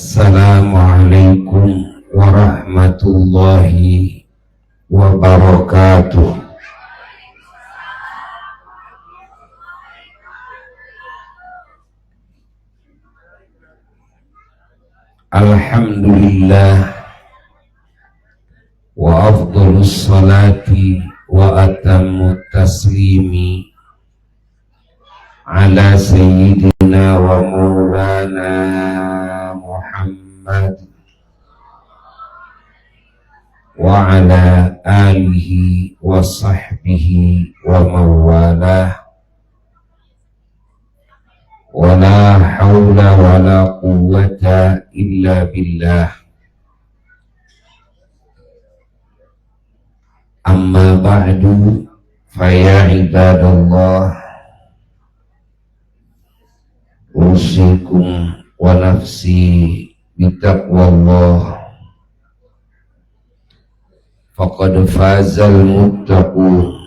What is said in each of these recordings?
Assalamualaikum warahmatullahi wabarakatuh. Alhamdulillah wa afdhalus salati wa atammut taslimi ala sayyidina wa maulana Muhammad wa ala alihi wa sahbihi wa mawalah. Wa la hawla wa la quwwata illa billah. Amma ba'du, faya ibadallah, usikum wa nafsi bitaqwallah. Faqad fazal muttaqun.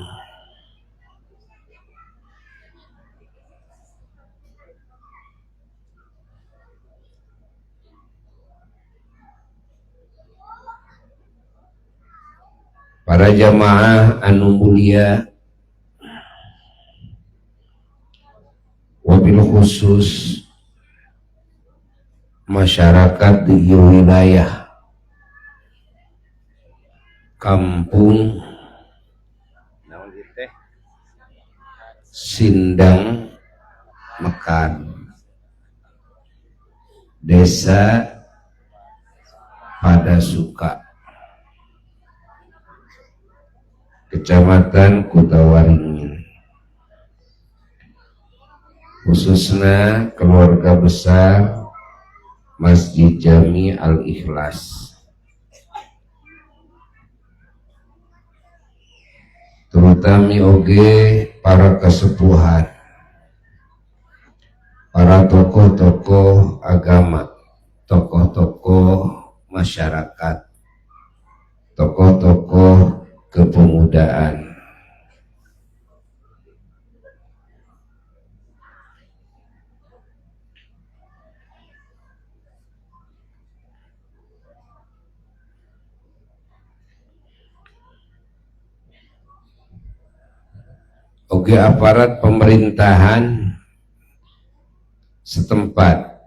Para jamaah anu mulia, wabil khusus masyarakat di wilayah Kampung Sindang Mekan, Desa Padasuka, Kecamatan Kutawaringin, khususnya keluarga besar Masjid Jami Al-Ikhlas, terutama oge para kesepuhan, para tokoh-tokoh agama, tokoh-tokoh masyarakat, tokoh-tokoh kepemudaan. Oke, aparat pemerintahan setempat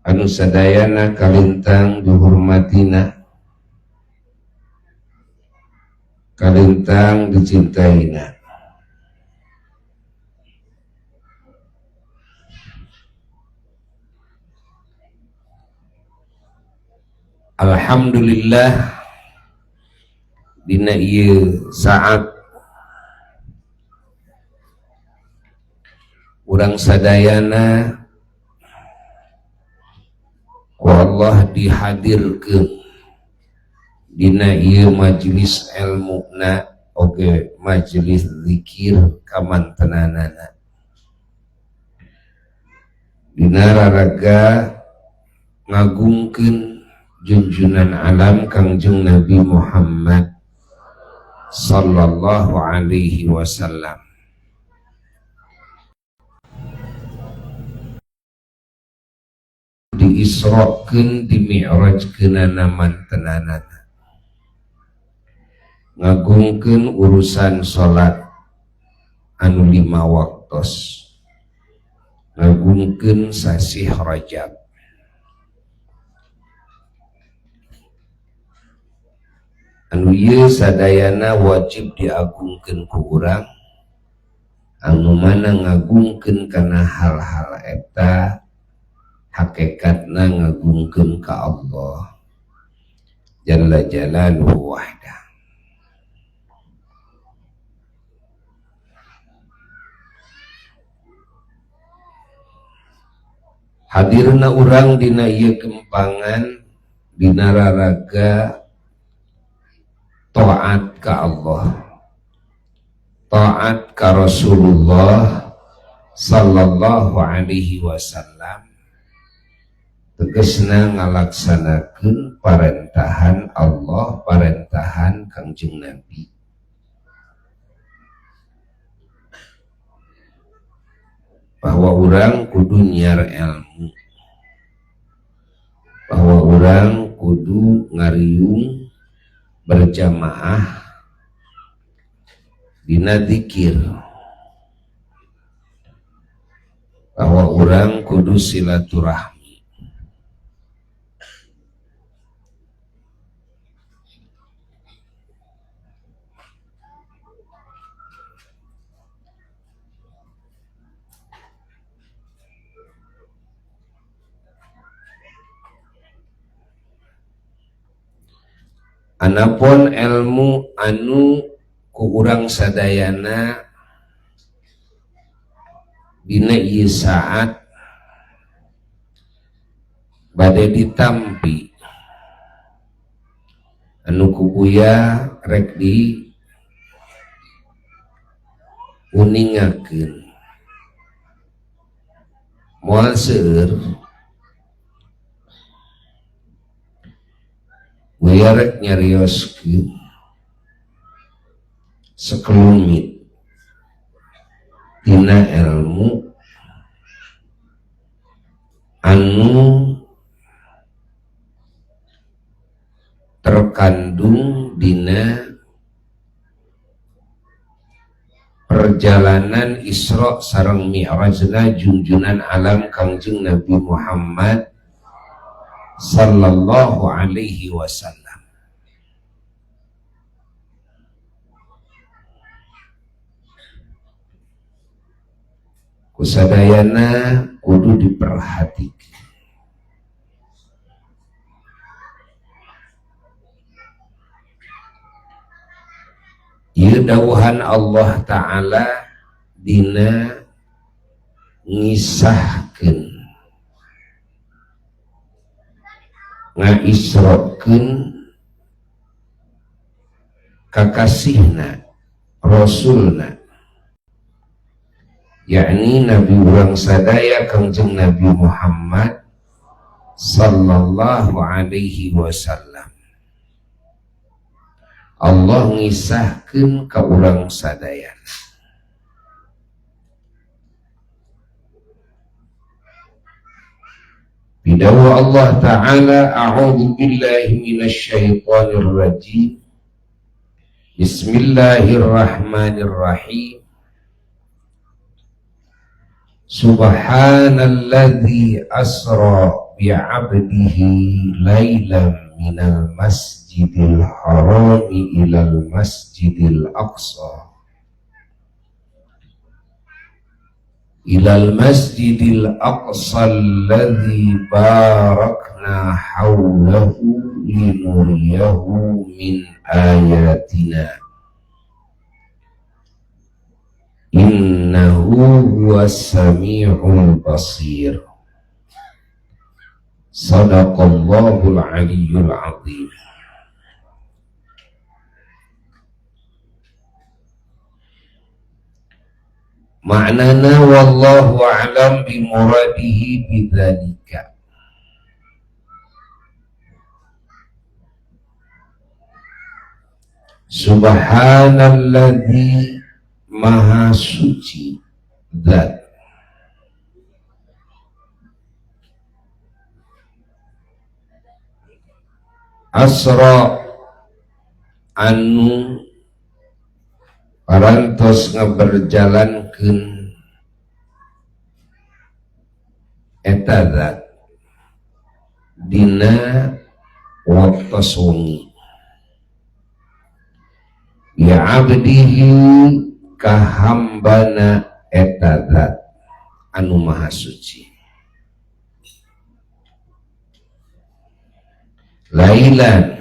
anu sadayana kalintang dihormatina, kalintang dicintaina. Alhamdulillah dina ieu saat urang sadayana ku Allah dihadirkeun dina ieu majelis ilmuna oge majelis zikir kamantenanana, dina raraga ngagungkeun junjunan alam Kangjeng Nabi Muhammad sallallahu alaihi wasallam, diisrokeun dimi'rajkeunana mantenanana, ngagungkeun urusan salat anu 5 waktos, ngagungkeun sasih Rajab. Anu ieu sadayana wajib diagungkeun ku urang anu mana ngagungkeun kana hal-hal eta hakikatna ngagungkeun ka Allah jalla jalaluhu wahda. Hadirna urang dina ieu kempangan dina raraga taat ka Allah, taat ka Rasulullah sallallahu alaihi wasallam, tegasna ngalaksanakeun parentahan Allah, parentahan Kangjeng Nabi. Bahwa orang kudu nyiar ilmu, urang kudu ngariung berjamaah dina dzikir, bahwa urang kudu silaturahmi. Anapun ilmu anu ku urang sadayana dina ieu saat bade ditampi, anu kubuya rek di uningakeun moal seueur buya rek nyarioskeun sakelumit tina ilmu anu terkandung dina perjalanan Isra sareng Mi'rajna junjunan alam Kangjeng Nabi Muhammad sallallahu alaihi wasallam. Kusadayana kudu diperhatikan. Ieu dawuhan Allah Ta'ala dina ngisahkeun ngaisrokeun kakasihna Rasulna, yakni Nabi urang sadaya Kangjeng Nabi Muhammad sallallahu alaihi wasallam. Allah ngisahkeun ka urang sadayana. Bidawa Allah Ta'ala, a'udzu billahi minasy syaithanir rajim. Bismillahirrahmanirrahim. Subhanalladzi asra bi'abdihi lailan minal masjidil harami ilal masjidil aqsa alladzi barakna hawlahu linuriyahu min ayatina innahu huwas sami'ul basir. Sadaqallahul aliyyul azim. Ma'nana wallahu a'lam bimuradihi bidzalika. Subhanalladzi maha suci zat asra anu parantos ngaberjalankeun eta zat dina waktos wengi ya abdihi kahambana eta zat anu maha suci lailan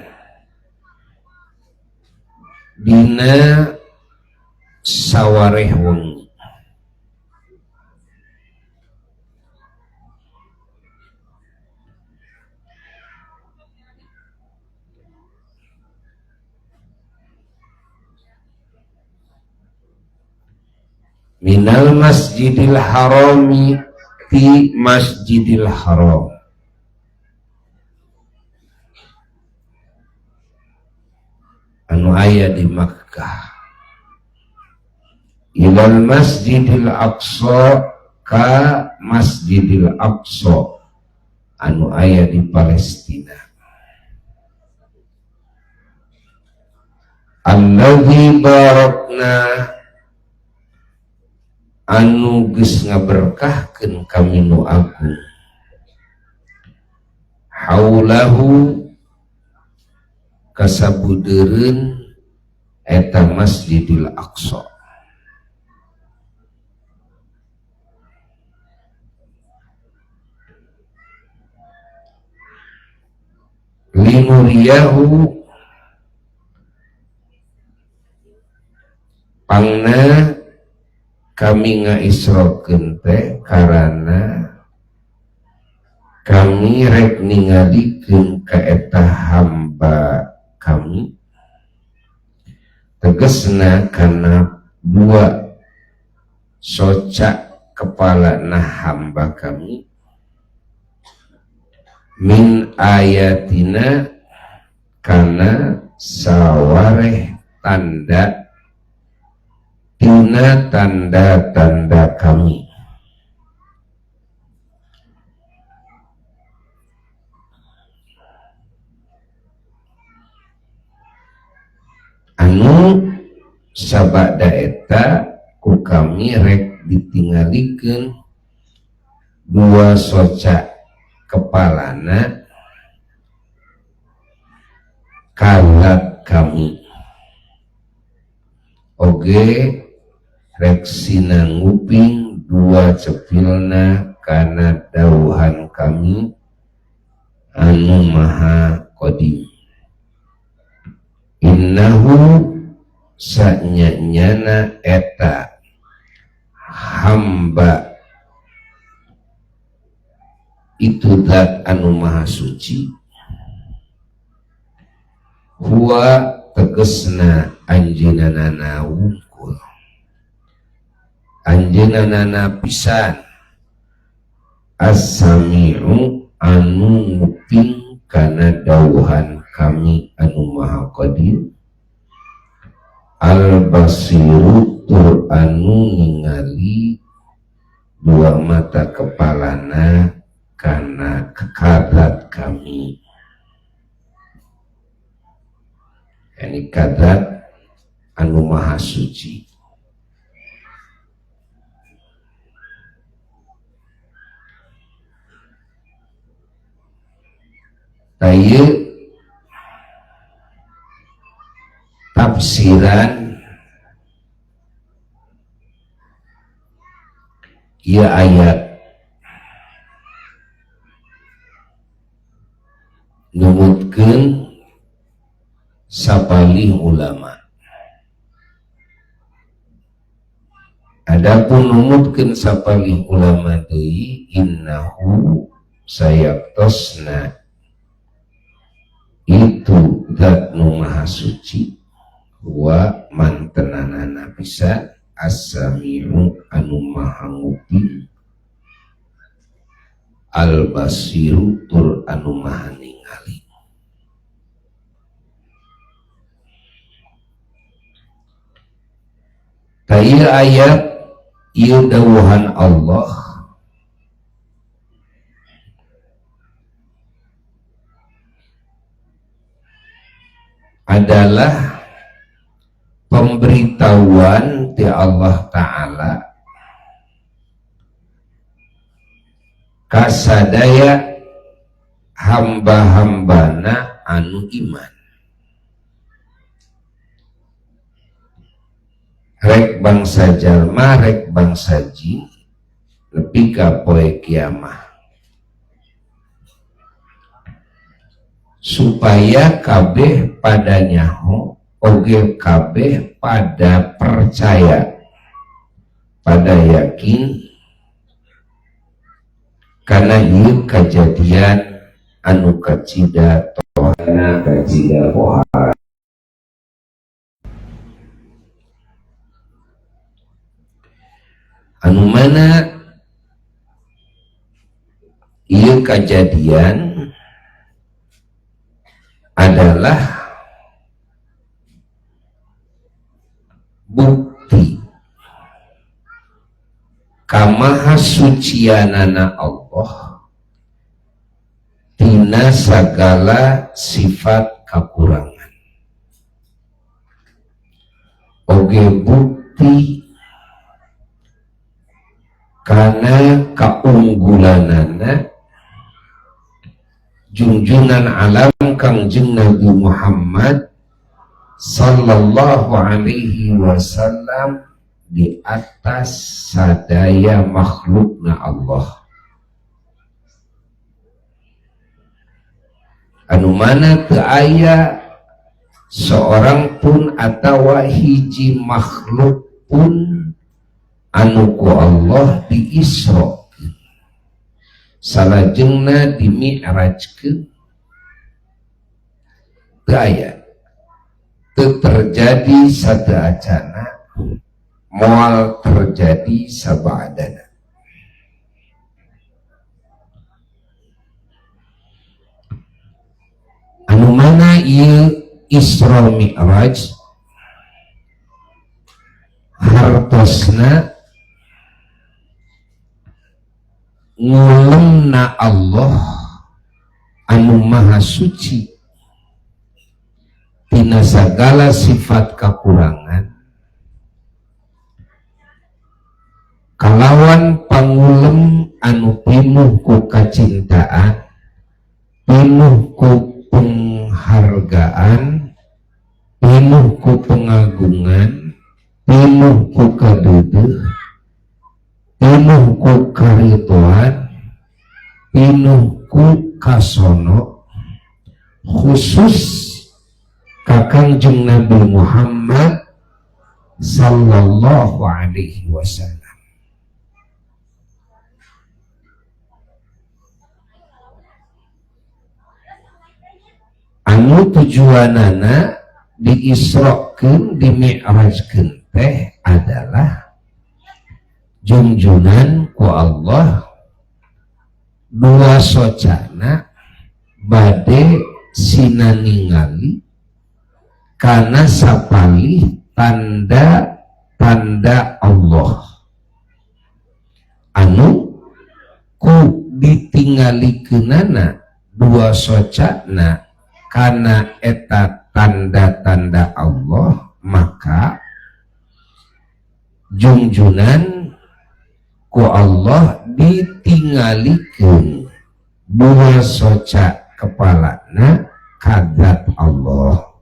dina sawareh wengi minal masjidil harami ti masjidil haram anu aya di Makkah ilal masjidil aqsa ka masjidil aqsa anu aya di Palestina. Alladzi barakna anu geus ngaberkahkeun kami nu agung haulahu kasabudeureun eta Masjidil Aqsa. Linuriyahu pangna kami ngaisrokeun teh karana kami rek ningalikeun ka eta hamba kami tegasna kana dua soca kepala nah hamba kami min ayatina kana sawareh tanda tina tanda-tanda kami. Anu sabada eta ku kami rek ditingalikeun dua soca kepalana kalat kami oge rek sinanguping dua cepilna kana dauhan kami anu maha qadim. Innahu sanyanyana eta hamba itu zat anu maha suci huwa tegesna anjeunana wungkul anjeunana pisan as-sami'u anu nguping kana dauhan kami anu maha qadim al-basiru tur anu ningali dua mata kepalana karena kekadat kami. Ini kadat anu maha suci. Tayyib tafsiran ieu ayat numutkeun sapalih ulama. Adapun numutkeun sapalih ulama deui innahu sayaktosna itu zat nu maha suci wa mantenanana pisan as-sami'u anu maha nguping al-basiru tur anu maha ningali. Ieu ayat ieu dawuhan Allah adalah pemberitahuan ti Allah Ta'ala kasadaya hamba-hambana anu iman rek bangsa jalma rek bangsa jin nepi ka poe kiamah supaya kabeh pada nyaho oge kabeh pada percaya pada yakin karena ieu kejadian anu kacida tohana kacida pohara anu mana ieu kejadian adalah bukti kamahasucianana Allah tina sagala sifat kekurangan. oge bukti karena kaunggulanana junjungan alam Kangjeng Nabi Muhammad sallallahu alaihi wasallam di atas sadaya makhlukna Allah. Anu mana teu aya seorang pun atawa hiji makhluk pun anu ku Allah diisra salajengna dimi'rajkeun teu aya, teu terjadi sadeacana moal terjadi sabadana. Anu mana ieu Isra Mi'raj hartosna ngulemna Allah anu maha suci tina sagala sifat kakurangan kalawan pangulem anu pinuh ku kacintaan, pinuh ku penghargaan, pinuh ku pengagungan, pinuh ku kadeudeuh, pinuh ku karidhoan, pinuh ku kasono, khusus ka Kangjeng Nabi Muhammad sallallahu alaihi wasallam. Anu tujuanana diisrokeun dimi'rajkeun teh adalah junjunan ku Allah dua socana bade sina ningali kana sapalih tanda-tanda Allah anu ku ditinggalikeunana dua socana karena eta tanda-tanda Allah, maka junjunan ku Allah ditinggalikeun dua soca kepalana kadat Allah.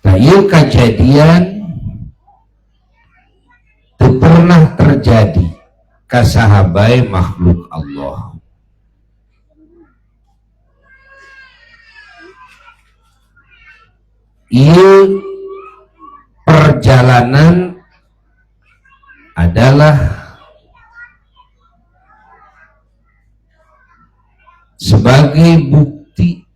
Nah, ieu kejadian teu pernah terjadi ka sahabai makhluk Allah. Ieu perjalanan adalah sebagai bukti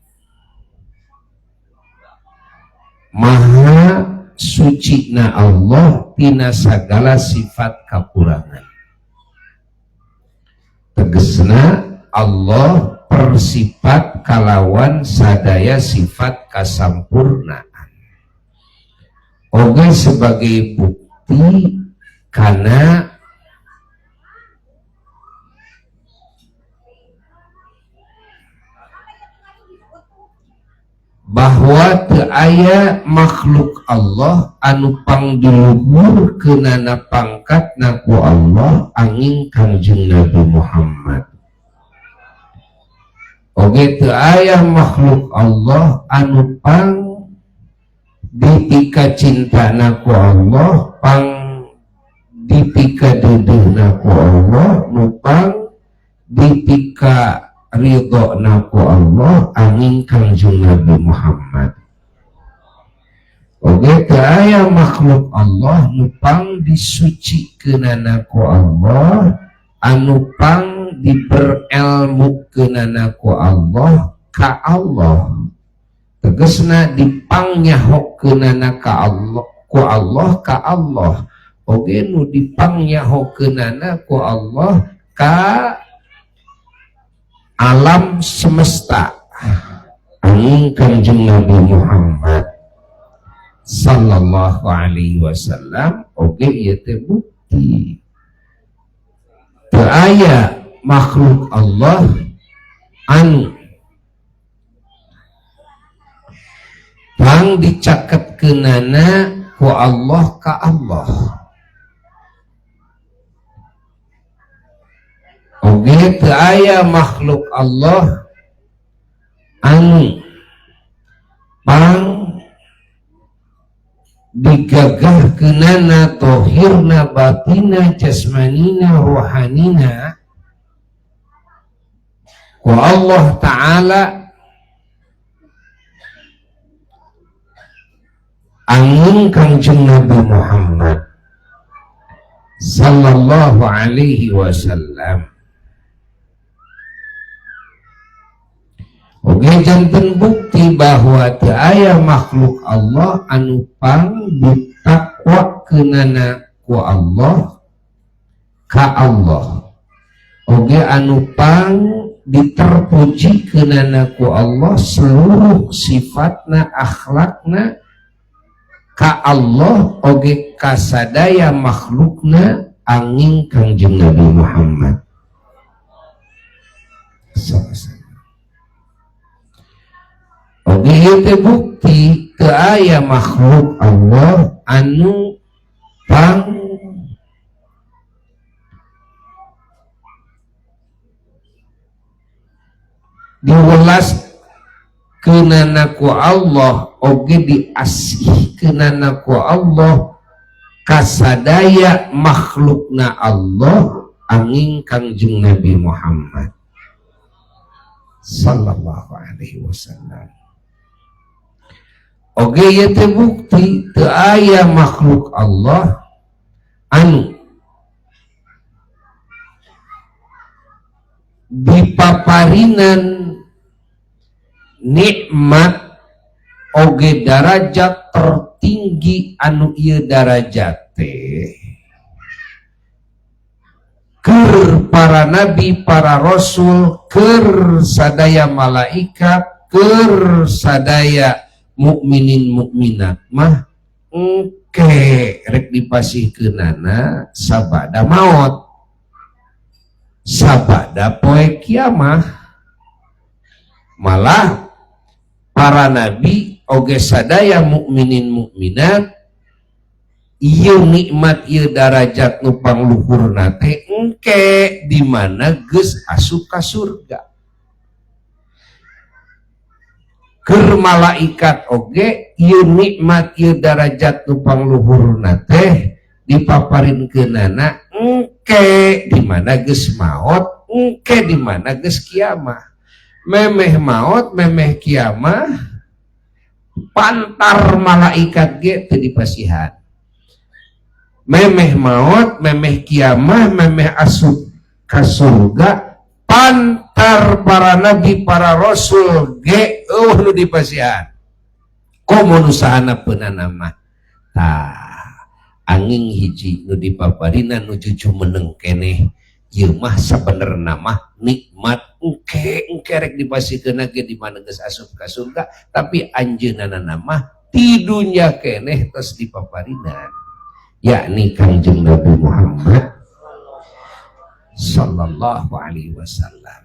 maha suci na Allah tina sagala sifat kakurangan. Tegesna Allah persifat kalawan sadaya sifat kasampurnaan. Oge sebagai bukti karena bahwa teu aya makhluk Allah anu pangdiluhur keunana pangkatna ku Allah angin Kangjeng Nabi Muhammad. Oge teu aya makhluk Allah anu pang dipika cintana ku Allah, pang dipika deudeuhna ku Allah, nu pang dipika ridho naku Allah angin Kangjeng Nabi Muhammad. Oge teu aya makhluk Allah nu pang disucikeunana ku Allah, anu pang diperelmukeunana ku Allah ka Allah. Tegasna dipangyahokeunana ka Allah ku Allah ka Allah. Oge nu dipangyahokeunana ku Allah ka alam semesta angin Kangjeng Nabi Muhammad sallallahu alaihi wasallam oge ieu teh bukti teu aya makhluk Allah anu pang dicakekeunana ku Allah ka Allah oge teu aya makhluk Allah anu pang digagahkeunana tohirna batina jasmanina rohanina ku Allah Ta'ala angin Kangjeng Nabi Muhammad sallallahu alaihi wasallam oge janten bukti bahwa teu aya makhluk Allah anu pang ditakwakeunana ku Allah ka Allah oge anu pang diterpujikeunana ku Allah seluruh sifatna akhlakna ka Allah oge kasadaya makhlukna angin Kangjeng Nabi Muhammad sallallahu. Oge ieu teh bukti teu aya makhluk Allah anu pang diwelas keunana ku Allah oge diasih keunana ku Allah kasadaya makhlukna Allah angin Kangjeng Nabi Muhammad sallallahu alaihi wasallam oge ieu teh bukti teu aya makhluk Allah anu dipaparinan nikmat oge darajat tertinggi anu ieu darajat teh keur para nabi para rasul keur sadaya malaikat keur sadaya mukminin mukminat mah engke rek dipasihkeunana sabada maut sabada poe kiamah malah para nabi oge sadaya mukminin mukminat ieu nikmat ieu darajat nu pangluhurna teh engke di mana geus asup ka surga keur malaikat oge ieu nikmat ieu darajat nu pangluhurna teh dipaparinkeunana engke di mana geus maot engke di mana geus kiamah memeh maot memeh kiamah pantar malaikat ge teu dipasihan memeh maot memeh kiamah memeh asup ka surga pantar para nabi para rasul ge nu dipasihan komo nu sahanepeunana mah tah angin hiji nu dipaparina nu cucu meneng keneh ieu mah sabenerna mah nikmat engke rek dipasikeun ge di mana geus asup ka surga tapi anjeunna mah ti dunya keneh tos dipaparina yakni Kangjeng Nabi Muhammad sallallahu alaihi wasallam.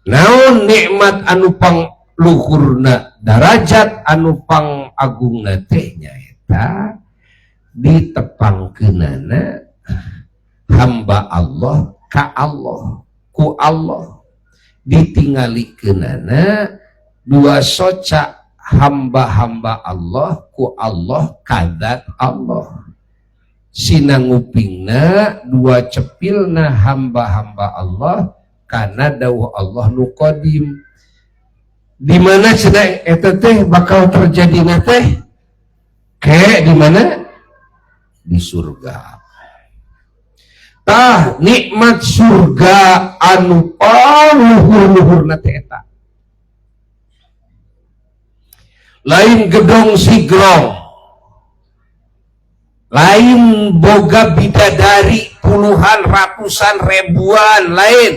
Naon nikmat anu pang luhurna darajat anu pang agungna teh nyaeta ditepangkeunana hamba Allah ka Allah ku Allah ditingalikeunana dua soca hamba-hamba Allah ku Allah kadat Allah sinangupingna dua cepilna hamba-hamba Allah karena dawuh Allah nu qadim di mana cenah eta teh bakal terjadina teh ke di mana di surga tah nikmat surga anu luhur-luhurna teh eta lain gedong sigrong lain boga bidadari puluhan ratusan ribuan lain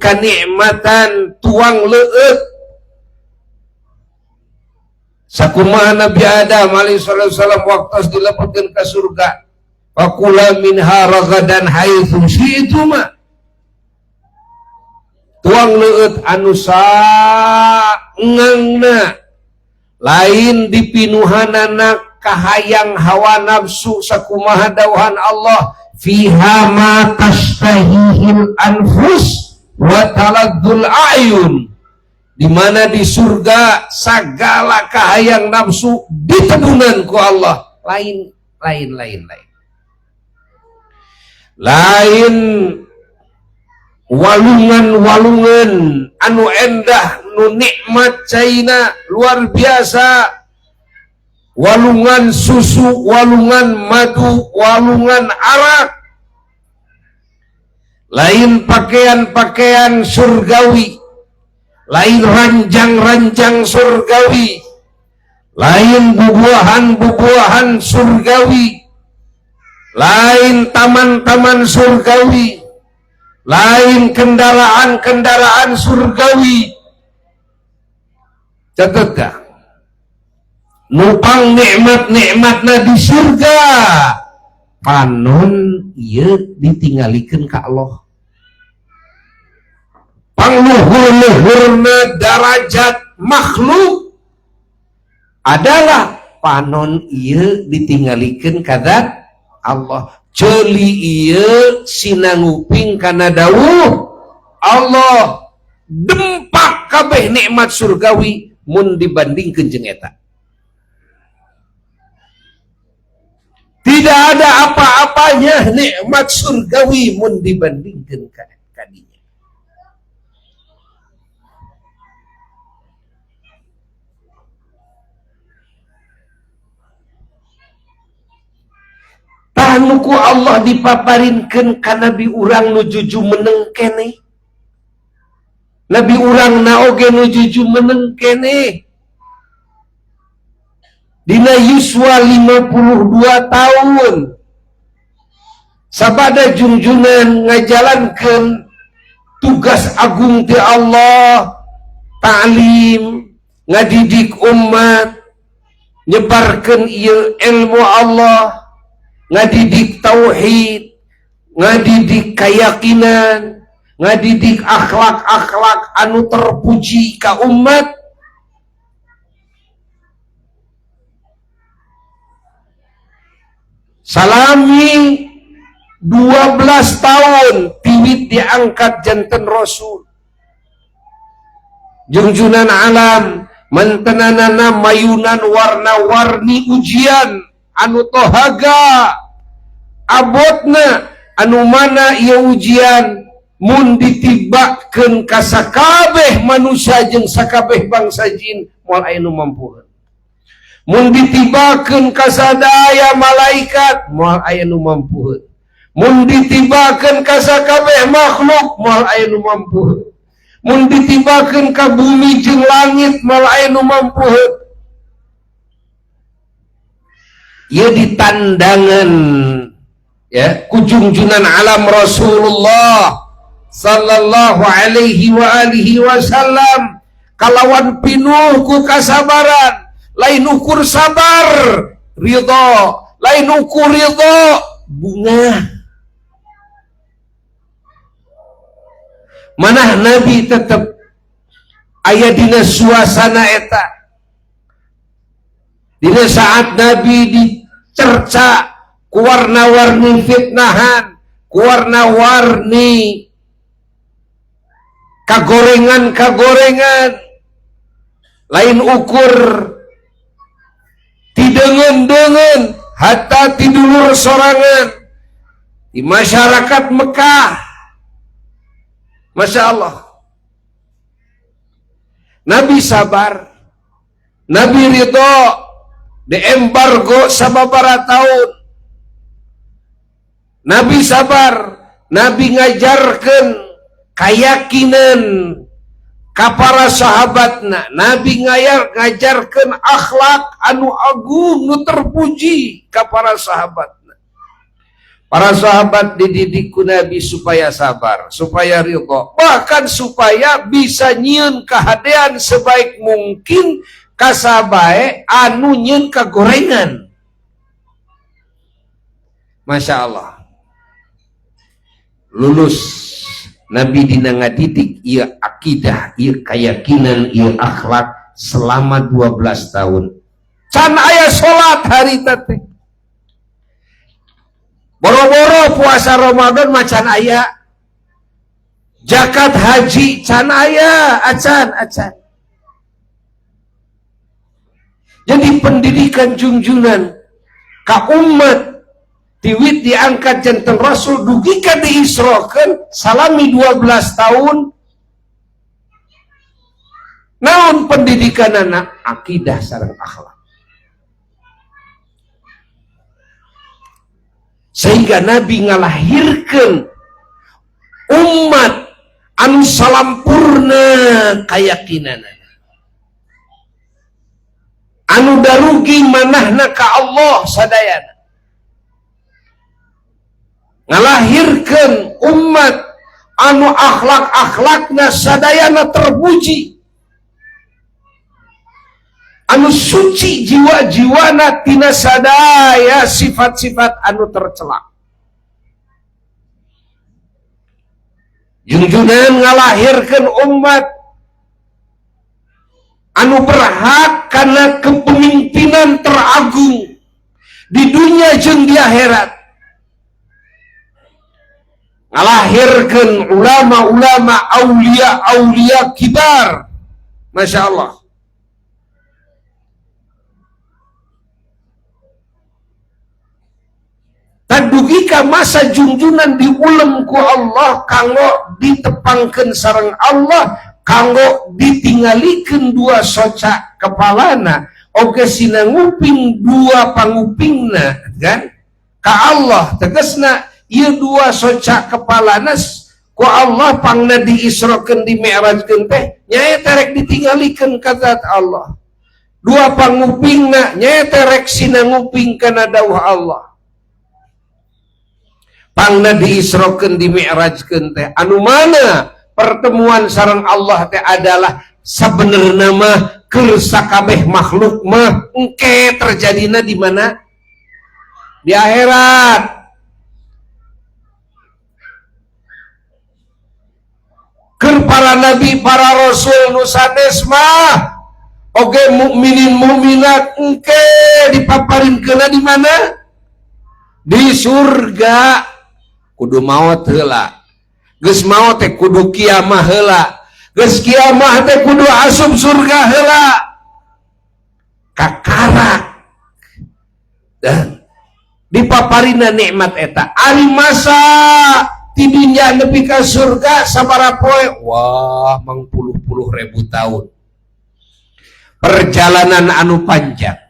kanikmatan tuang leueut sakumaha Nabi Adam alaihi salam waktu dilepaskan ke surga, fakula minha ragadan haitsu syi'tuma, tuang leueut anu saengangna, lain dipinuhanana kahayang hawa nafsu sakumaha dawuhan Allah, fiha ma tashtahihil anfus wa taladzul a'yun, di mana di surga segala kahayang nafsu ditebunan ku Allah, lain walungan-walungan anu endah nu nikmat caina luar biasa, walungan susu, walungan madu, walungan arak, lain pakaian-pakaian surgawi, lain ranjang-ranjang surgawi, lain bubuahan-bubuahan surgawi, lain taman-taman surgawi, lain kendaraan-kendaraan surgawi. Catat nupang nikmat-nikmatna di surga panon ieu ditingalikeun ka Allah. Pangluhur-luhurna darajat makhluk adalah panon ieu ditingalikeun ka zat Allah. Ceuli ieu sinanguping kana dawuh Allah, dempak kabeh nikmat surgawi mun dibandingkeun jeung eta. Tidak ada apa-apanya nikmat surgawi mun dibandingkeun kadinya. Tanuku Allah dipaparinkeun ka nabi urang nu juju meneng keneh. Nabi urang na oge nu juju meneng keneh. Dina yuswa 52 tahun sabada junjunan ngajalankeun tugas agung ti Allah, ta'lim, ngadidik umat, nyebarkeun ieu ilmu Allah, ngadidik tauhid, ngadidik keyakinan, ngadidik akhlak-akhlak anu terpuji ka umat. Salami 12 tahun piwit diangkat janten Rasul. Junjunan alam mantenanana mayunan warna-warni ujian anu tohaga abotna anu mana ieu ujian mun ditibakeun ka sakabeh manusia jeung sakabeh bangsa jin moal aya nu mampuheun. Mun ditibakeun ka sadaya malaikat moal aya nu mampuheun. Mun ditibakeun ka sakabeh makhluk moal aya nu mampuheun. Mun ditibakeun ka bumi jeung langit moal aya nu mampuheun. Ieu ditandangan ya ku junjunan alam Rasulullah sallallahu alaihi wa alihi wasallam kalawan pinuh ku kasabaran. Lain ukur sabar ridho, lain ukur ridho bunga. Manah Nabi tetap aya dina suasana eta, dina saat Nabi dicerca ku warna-warni fitnahan, ku warna-warni kagorengan-kagorengan, lain ukur tidengen-dengen hatta tidulur sorangan di masyarakat Mekah. Masya Allah, Nabi sabar, Nabi ridho, diembargo sababaraha tahun. Nabi sabar, Nabi ngajarkeun keyakinan ka para sahabatna, Nabi ngajarkeun akhlak anu agung nu terpuji ka para sahabatna. Para sahabat dididik ku Nabi supaya sabar, supaya ridho, bahkan supaya bisa nyieun kahadean sebaik mungkin kasabae anu nyeun kagorengan. Masya Allah. Lulus Nabi dina ngadidik ieu akidah, ieu keyakinan, ieu akhlak selama 12 tahun. Can aya salat hari teh. Boro-boro puasa Ramadan macan aya. Zakat haji can aya, acan. Jadi pendidikan junjunan ka umat tiwit diangkat janten Rasul dugi ka diisrokeun salami 12 tahun. Naon pendidikanana? Akidah sareng akhlak. Sehingga Nabi ngalahirkan umat anu salampurna kayakinanana, anu darugi manahna ka Allah sadayana, ngalahirkan umat anu akhlak-akhlakna sadayana terpuji, anu suci jiwa-jiwana tina sadaya sifat-sifat anu tercela. Junjunan ngalahirkan umat anu berhak karena kepemimpinan teragung di dunia jeung di akhirat. Ngalahirkan ulama-ulama, aulia-aulia kibar. Masya Allah. Tadugi ka masa junjunan diulem ku Allah kanggo ditepangkeun sareng Allah, kanggo ditingalikeun dua soca kepalana oge sinanguping dua pangupingna kan ka Allah. Tegasna ieu dua soca kepalana ku Allah pangna diisrokeun di mi'rajkeun teh nyaeta rek ditingalikeun ka zat Allah. Dua pangupingna nyaeta rek sinanguping kana dawuh Allah. Pangna diisrokeun di mi'rajkeun teh anu mana pertemuan sareng Allah teh adalah sabenerna mah keur sakabeh makhluk mah engke terjadina di mana? Di akhirat. Keur para nabi, para rasul nu sanes mah oge mukminin mukminat engke dipaparinkeunna di mana? Di surga. Kudu maot heula, geus maot teh kudu kiamah heula, geus kiamah teh kudu asup surga heula. Kakarak dan dipaparina nikmat eta ari masa ti dunya nepi ka surga sabaraha poe? Wah, mang puluh-puluh ribu tahun. Perjalanan anu panjang.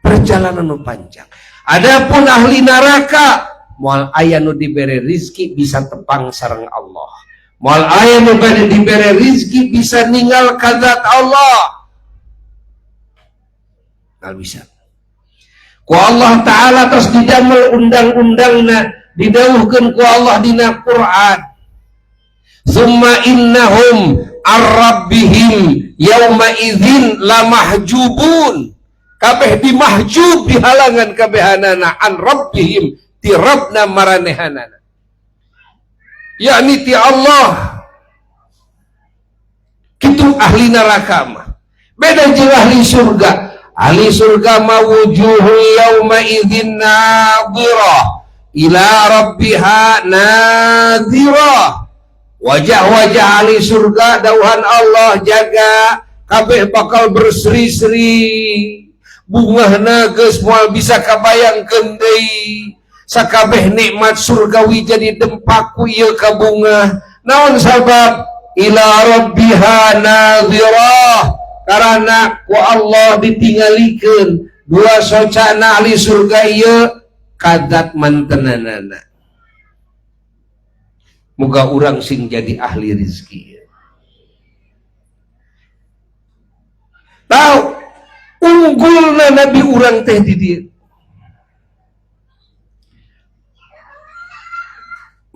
Perjalanan anu panjang. Adapun ahli neraka moal aya nu dibere rizki bisa tepang sareng Allah, moal aya nu dibere rizki bisa ninggal ka zat Allah. Nggak bisa. Ku Allah Ta'ala tos didamel undang-undangna didawuhkeun ku Allah dina Quran. Summa innahum ar-rabbihim yauma idzin lamahjubun. Kabeh dimahjub dihalangan kabehanana an rabbihim ti rabbna maranehanana, yakni ti Allah. Kitu ahli neraka mah beda jeung ahli surga. Ahli surga ma wujuhu yauma idzin nadhirah ila rabbiha nadhirah. Wajah-wajah ahli surga dawuhan Allah jaga kabeh bakal berseri-seri. Bungahna geus moal bisa kabayangkeun deui. Sakabeh nikmat surgawi jadi dempak ku ieu ka bunga. Naon sabab? Ila rabbiha nadhirah. Karana ku Allah ditingalikeun dua socana ahli surga ieu kadat mantenanana. Muga urang sing jadi ahli rezeki. Tahu unggulna nabi urang teh di dieu.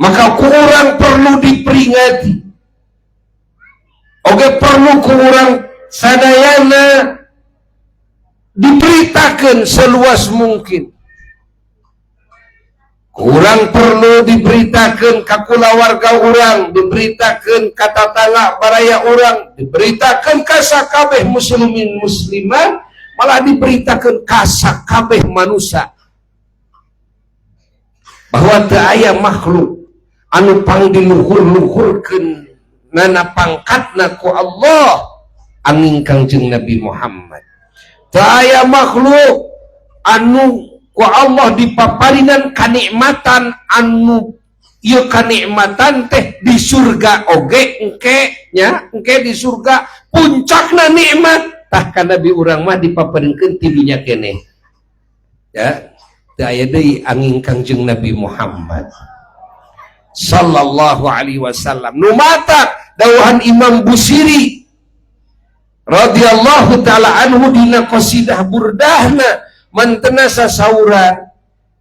Maka kurang perlu diperingati. Oke perlu kurang sadayana diberitakan seluas mungkin. Kurang perlu diberitakan ka kulawarga orang, diberitakan ka tatangga baraya orang, diberitakan ka sakabeh muslimin muslimat, malah diberitakan ka sakabeh manusia bahwa teu aya makhluk anu pang diluhur-luhurkeun nana pangkatna ku Allah angin Kangjeng Nabi Muhammad. Teu aya makhluk anu ku Allah dipaparinan kanikmatan anu ieu kanikmatan teh di surga oge engke nya, engke di surga puncakna nikmat tah ka Nabi urang mah dipaparinkeun ti dinya keneh. Ya, teu aya deui angin Kangjeng Nabi Muhammad sallallahu alaihi wasallam. Nu matak dawuhan Imam Busiri radhiyallahu taala anhu dina qasidah burdahna mantena sasauran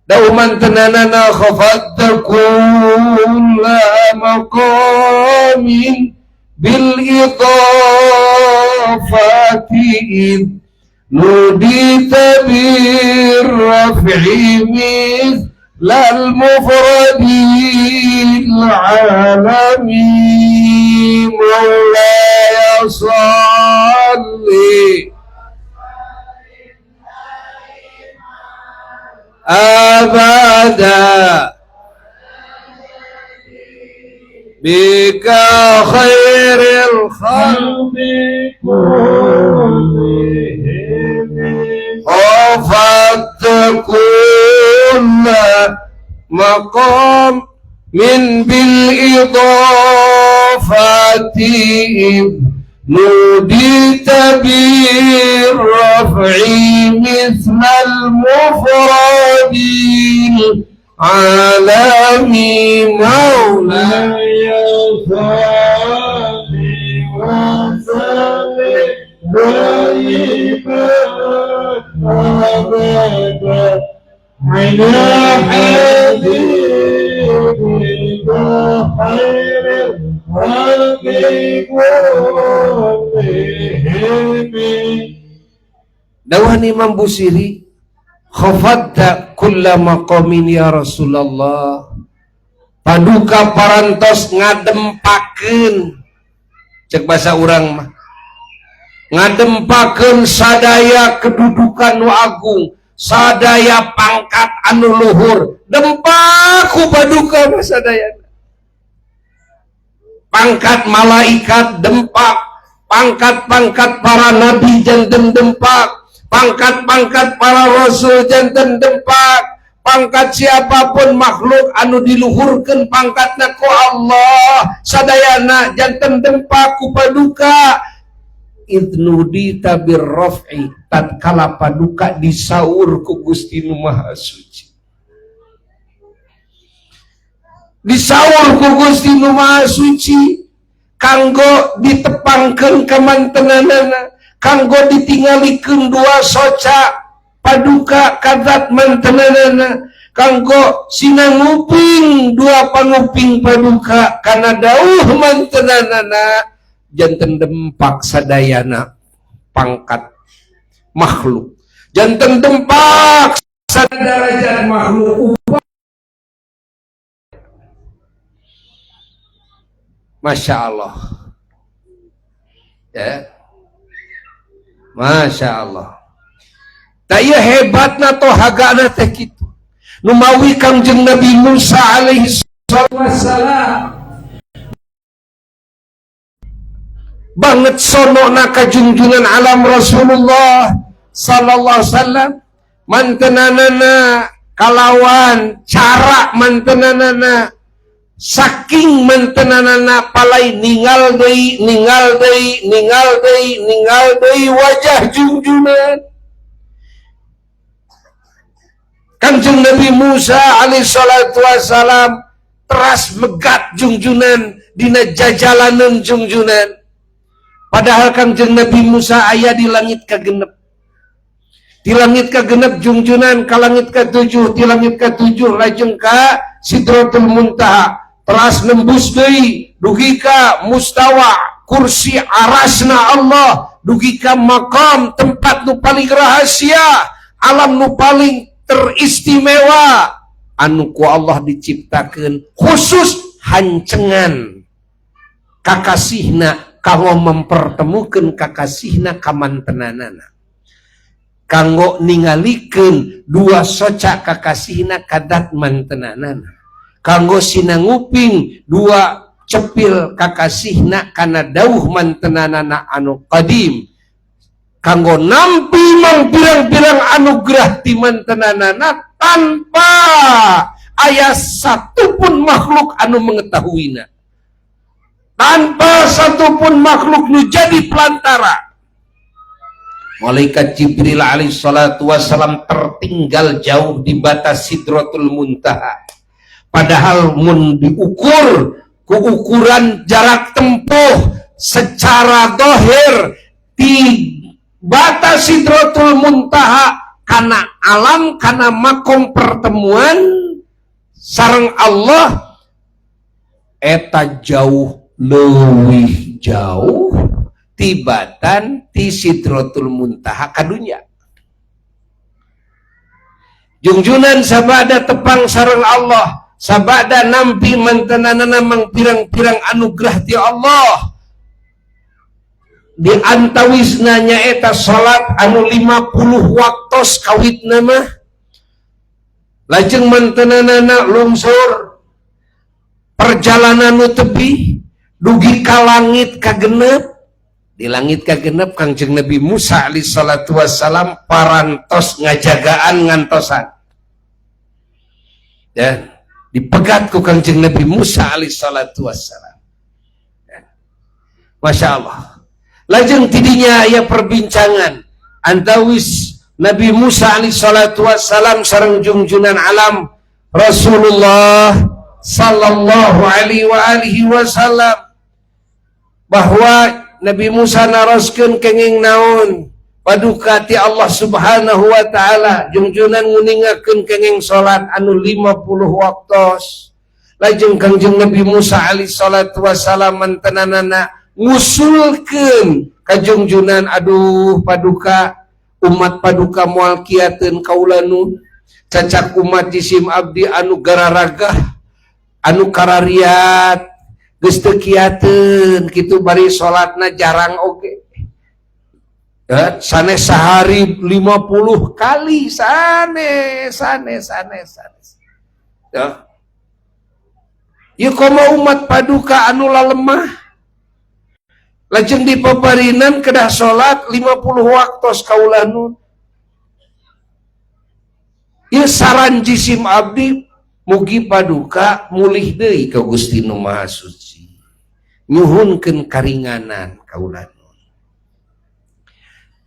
daw mantenana khafadta kulla maqamin bil idafati nudita bir raf'i mithlal mufradil alamin maulaya salli abada bika khairil khalqi kullihim khafat kulla maqam min bil idafati nudita bir raf'i mithlal mufradil alami maulaya salli wa sallim daiman abada ala habibika khairil khalqi kullihim. Dawuhan Imam Busiri, khafadta kulla maqamin ya Rasulullah, paduka parantos ngadempakeun, cek bahasa urang mah, ngadempakeun sadaya kedudukan nu agung, sadaya pangkat anu luhur, dempaku paduka mah sadaya. Pangkat malaikat dempak, pangkat-pangkat para nabi janten dempak, pangkat-pangkat para rasul janten dempak, pangkat siapapun makhluk anu diluhurkeun pangkatna ku Allah sadayana janten dempak ku paduka. Idnudita birraf'i, tatkala paduka disaur ku Gusti Nu Maha Suci, disaur ku Gusti Nu Maha Suci kanggo ditepangkeun ka mantenanana, kanggo ditinggalikeun dua soca paduka kadat mantenanana, kanggo sinanguping dua panguping paduka kana dawuh mantenanana janten dempak sadayana pangkat makhluk, janten dempak sadarajat makhluk. Masya Allah, ya, Masya Allah. Daya hebatna toh hagana teh kitu. Numawi Kangjeng Nabi Musa alaihi wassalam banget sonona kajunjungan alam Rasulullah sallallahu alaihi wasallam, mantenanana kalawan cara mantenanana saking mantenanana palai ninggal deui wajah junjungan Kangjeng Nabi Musa alaihi salatu wassalam teras megat junjunan dina jajalaneun junjunan. Padahal Kangjeng Nabi Musa aya di langit kagenep. Di langit kagenep junjunan ka langit ka-7, di langit ka-7 lajeng ka Sidratul Muntaha. Teras nembus deui dugi ka mustawa kursi arasna Allah, dugi ka maqam tempat nu paling rahasia, alam nu paling teristimewa anu ku Allah diciptakeun khusus hancengan kakasihna kanggo mempertemukeun kakasihna kamantenanana, kanggo ningalikeun dua soca kakasihna kadat mantenanana, kanggo sinanguping dua cepil kakasihna kana dauh mantenanana anu qadim, kanggo nampi mang pirang-pirang anugerah ti mantenanana tanpa aya satupun makhluk anu mengetahuinya, tanpa satupun makhluk nu jadi pelantara. Malaikat Jibril alaihi salatu wassalam tertinggal jauh di batas Sidratul Muntaha, padahal mun diukur ku ukuran jarak tempuh secara dohir di batas Sidratul Muntaha kana alam, kana makom pertemuan sareng Allah eta jauh leuwih jauh tibatan ti Sidratul Muntaha kadunya. Jungjunan sabada tepang sareng Allah, sabada nampi mantenanana mang pirang-pirang anugerah ti Allah. Di antawisna nyaeta salat anu 50 waktos kawitna mah, lajeng mantenanana lungsur perjalanan nu tepi dugi ka langit kagenep. Di langit kagenep Kangjeng Nabi Musa alaihi salatu wassalam parantos ngajagaan ngantosan, dan dipegat ku Kangjeng Nabi Musa alaihi salatu wassalam. Masya Allah. Lajeng tidinya aya perbincangan antawis Nabi Musa alaihi salatu wassalam sareng junjunan alam Rasulullah sallallahu alaihi wasallam, bahwa Nabi Musa naroskeun kenging naon paduka ti Allah subhanahu wa ta'ala, junjunan nguningakeun kenging salat anu 50 waktos. Lajeng Kangjeng Nabi Musa alaihi salatu wassalam mantenanana ngusulkeun ka junjunan, aduh paduka, umat paduka moal kiateun kaulanu cacak umat jisim abdi anu gararagah anu karariat geus teu kiateun kitu bari salatna jarang oge. Sanes sehari 50 kali sanes. Ya. Ieu komo umat paduka anu lalemah. Lajeng di paparinan kedah salat 50 waktos kaulanun. Ieu saran jisim abdi mugi paduka mulih deui ka Gusti Nu Maha Suci. Nyuhunkeun karinganan kaulanun.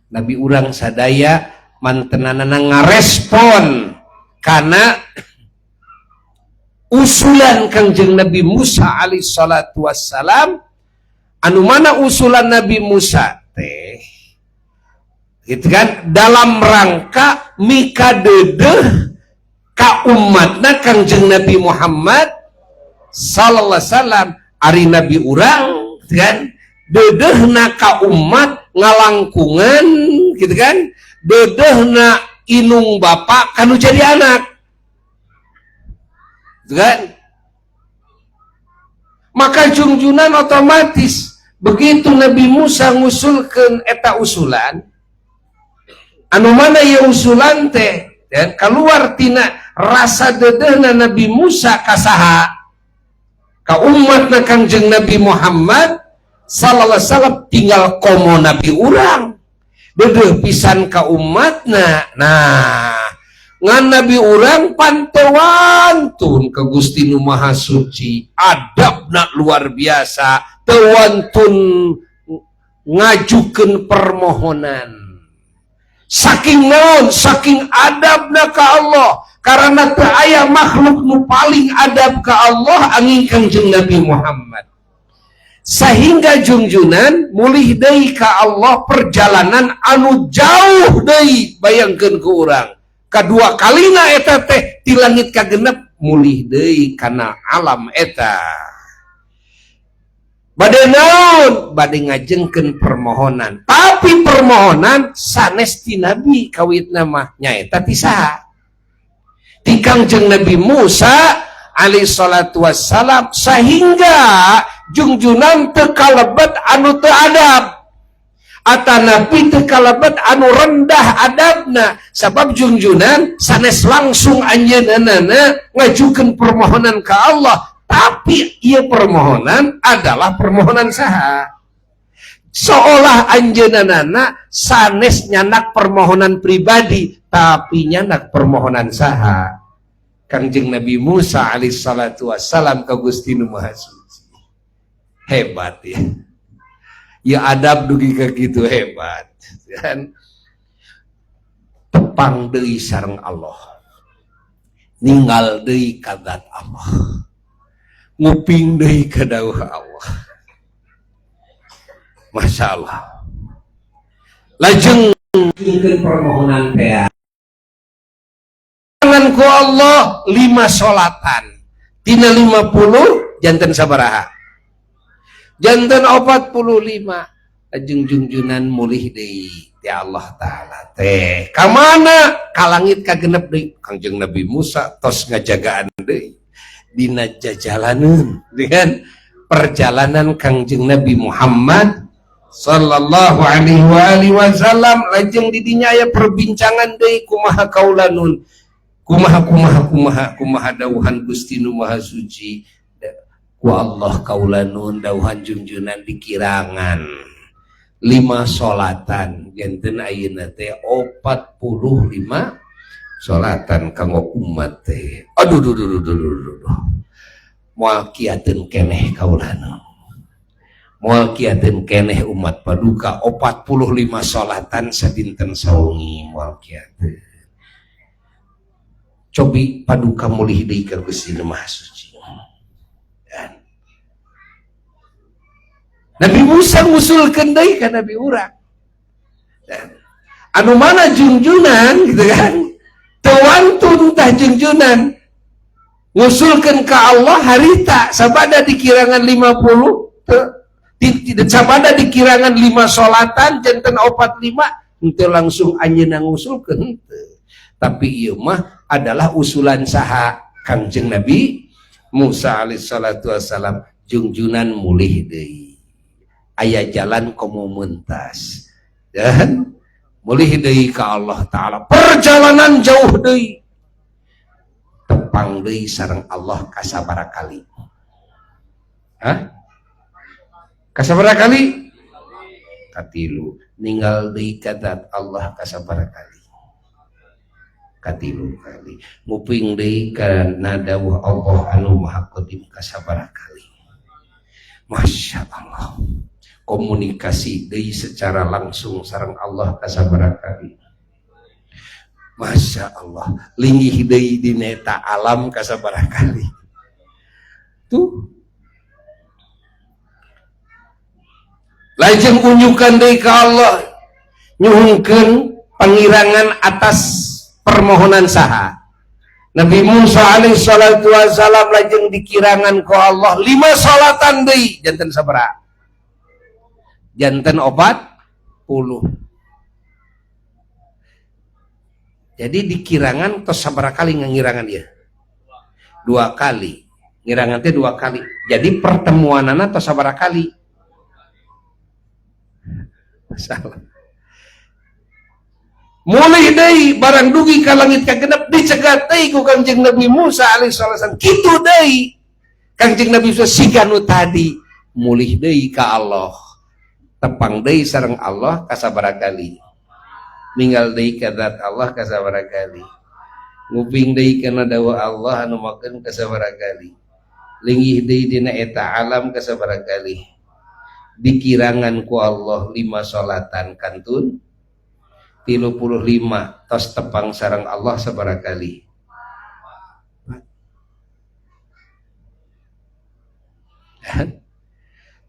Nabi urang sadaya mantenanana ngarespon kana usulan Kangjeng Nabi Musa alaihi salatu wassalam. Anu mana usulan Nabi Musa teh gitu kan, dalam rangka mika dedeh ka umatna Kangjeng Nabi Muhammad sallallahu alaihi wasallam. Ari Nabi urang gitu kan, dedehna ka umat ngalangkungan gitu kan, dedehna inung bapak kanu jadi anak gitu kan. Maka junjunan otomatis begitu Nabi Musa ngusulkeun eta usulan, anu mana ya usulan teh dan keluar tina rasa dedehna Nabi Musa ka saha, ka umatna Kangjeng Nabi Muhammad sallallahu alaihi wasallam, tinggal komo Nabi urang dedeh pisan ka umatna. Nah, ngan Nabi urang pantewantun ke Gusti Nu Maha Suci, adabna luar biasa, tewantun ngajukeun permohonan. Saking naon, saking adabna ka Allah, karena teu aya makhluk nu paling adab ka Allah angin Kangjeng Nabi Muhammad. Sehingga junjunan mulih deui ka Allah perjalanan anu jauh deui, bayangkeun ku urang. Kadua kalina eta teh ti langit kagenep mulih deui kana alam eta. bade naon bade ngajengkeun permohonan, tapi permohonan sanes ti nabi kawitna mah nyaeta ti saha ti Kangjeng Nabi Musa alaihi salatu wassalam, sehingga junjunan teu kalebet anu teu adab atanapi teu kalebet anu rendah adabna, sabab junjunan sanes langsung anjeunna ngajukeun permohonan ka Allah, tapi ieu permohonan adalah permohonan saha seolah anjeunna sanes nyanak permohonan pribadi, tapi nyanak permohonan saha Kangjeng Nabi Musa alaihi salatu wassalam ka Gusti Nu Maha Suci. Hebat ya. Ya adab dugi ka kitu hebat. Dan tepang deui sareng Allah. Ninggal deui ka zat Allah. Nguping deui ka dawuh Allah. Masya Allah. Lajeng ngikeun permohonan teh ku Allah 5 sholatan tina 50 janten sabaraha janten 45 lajeng junjunan mulih deui ti Allah taala teh ka mana ka langit ka genep deui Kangjeng Nabi Musa tos ngajagaan deui dina jajalaneun dengan perjalanan Kangjeng Nabi Muhammad sallallahu alaihi wasallam, lajeng di dinya aya perbincangan deui kumaha kaulanun kumaha dawuhan Gusti Nu Maha Suci ku Allah kaulanun dawuhan junjunan dikirangan 5 sholatan janten ayeuna teh 45 sholatan kanggo umat teh aduh moal kiateun keneh kaulanun moal kiateun keneh umat paduka 45 sholatan sadinten sawengi moal kiateun cobi paduka mulih deui ka Gusti Nu Maha Suci. Nabi Musa ngusulkeun deui ka Nabi urang. Anu mana junjunan gitu kan? Teu wantun tah junjunan ngusulkeun ka Allah harita sabada dikirangan 50 sabada dikirangan 5 sholatan janten 45 henteu langsung anjeunna ngusulkeun henteu. Tapi ieu mah adalah usulan saha Kangjeng Nabi Musa alaihi salatu wassalam, junjunan mulih deui aya jalan komo mentas dan mulih deui ka Allah taala, perjalanan jauh deui tepang deui sareng Allah kasabaraha kali kasabaraha kali katilu ninggal deui ka zat Allah kasabaraha kali katilu kali nguping deui kana dawuh Allah anu Maha Qadim kasabaraha kali. Masya Allah, komunikasi deui secara langsung sareng Allah kasabaraha kali. Masya Allah, linggih deui dina eta alam kasabaraha kali. Tuh lajeng unjukan deui ka Allah nyuhungkeun pangirangan atas permohonan saha Nabi Musa alaihi salatu wassalam, lajeng dikirangan ku Allah 5 sholatan deui janten sabaraha janten 40. Jadi dikirangan tos sabaraha kali ngirangan dia 2 kali ngirangan teh 2 kali, jadi pertemuanana tos sabaraha kali salah mulih deui barang dugi ka langit ka genep dicegat deui ku Kangjeng Nabi Musa alaihi wasallam kitu deui Kangjeng Nabi Musa siganu tadi mulih deui ka Allah tepang deui sareng Allah kasabaraha kali ninggal deui ka zat Allah kasabaraha kali nguping deui kana dawuh Allah anu makeun kasabaraha kali linggih deui dina eta alam kasabaraha kali dikirangan ku Allah 5 sholatan kantun 35 tos tepang sareng Allah sabaraha kali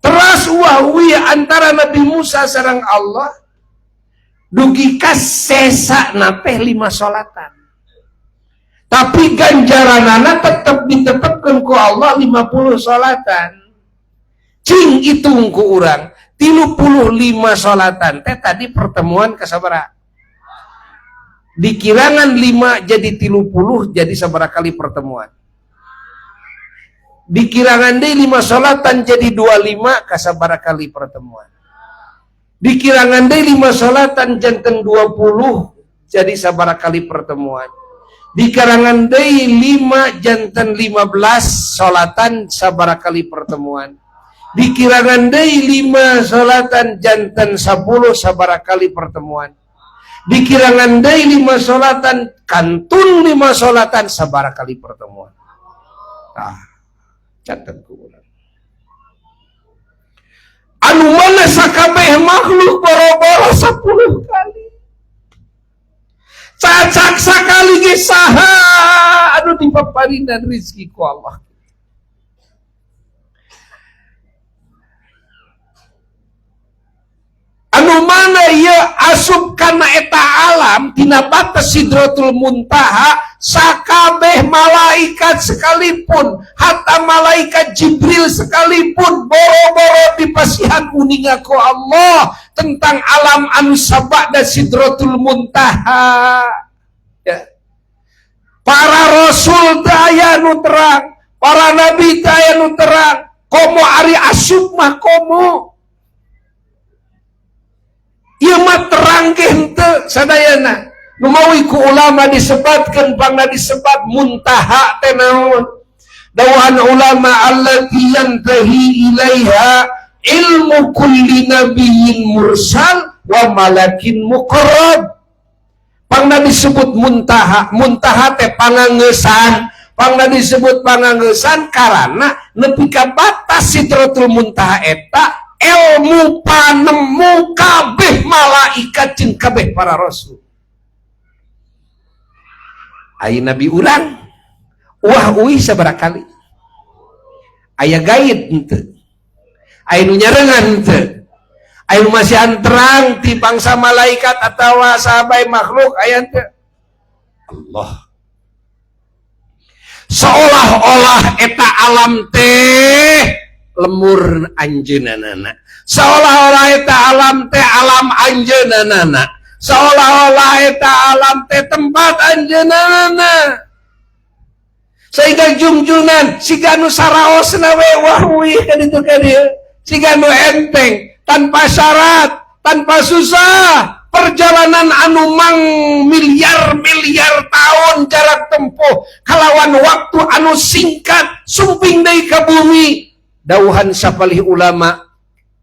teras wawi antara Nabi Musa sareng Allah dugi ka sesa napeh 5 sholatan tapi ganjaranana tetap ditetapkan ku Allah 50 sholatan cing hitung ku urang 35 sholatan teh tadi pertemuan kasabaraha dikirangan 5 jadi 30 jadi sabaraha kali pertemuan dikirangan deui 5 sholatan jadi 25 kasabaraha kali pertemuan dikirangan deui 5 sholatan janten 20 jadi sabaraha kali pertemuan dikarangan deui 5 janten 15 sholatan sabaraha kali pertemuan dikirangan deui 5 sholatan janten 10 sabaraha kali pertemuan dikirangan deui 5 sholatan kantun 5 sholatan sabaraha kali pertemuan catat ku urang anu mana sakabeh makhluk boro-boro 10 kali cacak sakali ge saha anu dipaparinan rezeki ku Allah anu mana ieu asup kana eta alam tina batas Sidratul Muntaha sakabeh malaikat sekalipun hatta malaikat Jibril sekalipun boro-boro dipasihan uninga ku Allah tentang alam anu sabada Sidratul Muntaha ya. Para rasul daya nu terang para nabi daya nu terang komo ari asup mah komo ieu mah terang ge henteu sadayana nu mawi ku ulama disebatkeun pangna disebat muntaha teh naon dawahan ulama allati yantahi ilaiha ilmu kulli nabiyyin mursal wa malakin muqarrab pangna disebut muntaha muntaha teh panganggeusan pangna disebut panganggeusan karana nepi ka batas Sidratul Muntaha eta ilmu panemu kabeh malaikat jeung kabeh para rasul aya nabi urang wah uih sabaraha kali aya gaib henteu aya nu nyarengan henteu aya nu masihan terang ti bangsa malaikat atawa sahabat makhluk aya henteu Allah seolah-olah eta alam teh lemur anjeunana seolah-olah eta alam teh alam anjeunana seolah-olah eta alam teh tempat anjeunana sehingga jungjunan siga nu saraosna we wah wih ka ditu ka dieu siga nu enteng tanpa syarat tanpa susah perjalanan anu mang miliar-miliar tahun jarak tempuh kalawan waktu anu singkat sumping deui ka bumi dawuhan sapalih ulama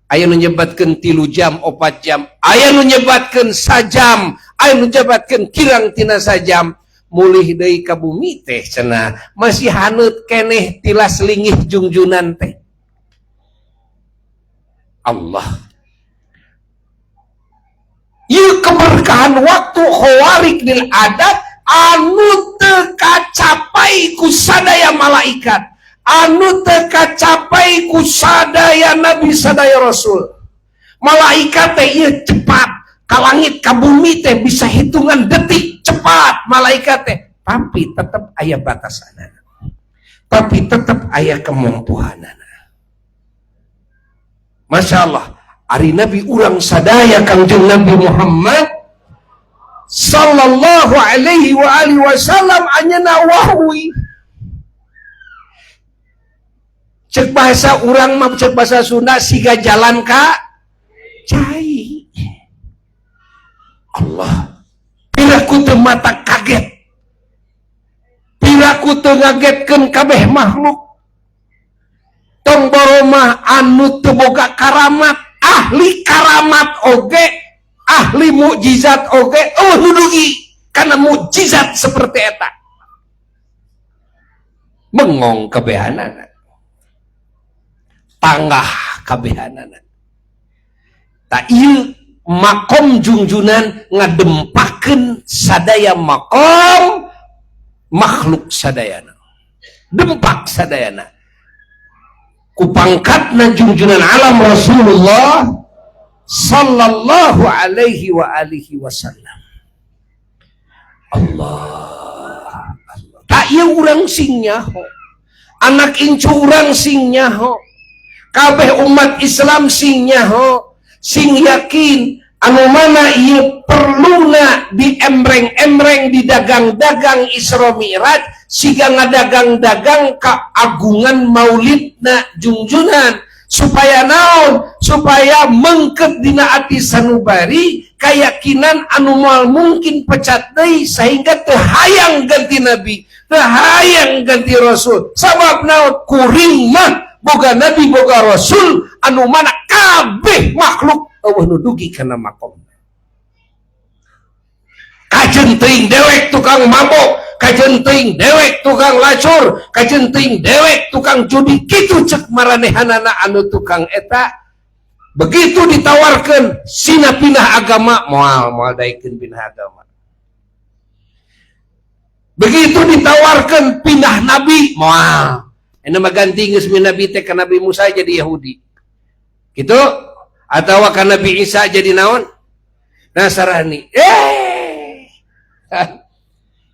aya nu nyebatkeun 3 jam 4 jam aya nu nyebatkeun sajam aya nu nyebatkeun kirang tina sajam mulih deui ka bumi teh cenah masih haneut keneh tilas lingih jungjunan teh Allah ieu keberkahan waktu khawarik lil adat anu teu kacapai ku sadaya malaikat anu teu kacapai ku sadaya nabi sadaya rasul malaikat teh ieu cepat ka langit ka bumi teh bisa hitungan detik cepat malaikat teh tapi tetap aya batasanna tapi tetap aya kemampuanana Masya Allah ari nabi urang sadaya kangjeng Nabi Muhammad sallallahu alaihi wa alihi wasallam anyana wahwi cek bahasa urang mah cek bahasa Sunda siga jalan ka cai Allah piraku teu mata kaget piraku teu ngagetkeun kabeh makhluk tong boro mah anu teu boga karamat ahli karamat oge ahli mukjizat oge nudugi kana mukjizat seperti eta bengong kabehanana tanggah kabehanana tak ieu makom jungjunan ngadempakeun sadaya makom makhluk sadayana dempak sadayana ku pangkatna jungjunan alam Rasulullah sallallahu alaihi wa alihi wasallam Allah tak ieu urang sing nyaho anak incu urang sing nyaho kabeh umat Islam sing nyaho, sing yakin anu mana ieu perluna di emreng-emreng di dagang-dagang Isra Mi'raj siga ngadagang-dagang keagungan maulidna junjunan supaya naon, supaya mengket dina ati sanubari keyakinan anu moal mungkin pecat deui sehingga teu hayang ganti nabi, teu hayang ganti rasul. Sabab naon, kuring mah boga nabi boga rasul anu mana kabeh makhluk eueuh nu dugi kana makom. Kajen teuing dewek tukang mabok, kajen teuing dewek tukang lacur, kajen teuing dewek tukang judi, kitu cek maranehanana anu tukang eta. Begitu ditawarkan sina pindah agama, moal daikeun pindah agama. Begitu ditawarkan pindah nabi, moal ena mah ganti geus min nabi teh ka Nabi Musa jadi Yahudi. Gitu atawa ka Nabi Isa jadi naon? Nasrani.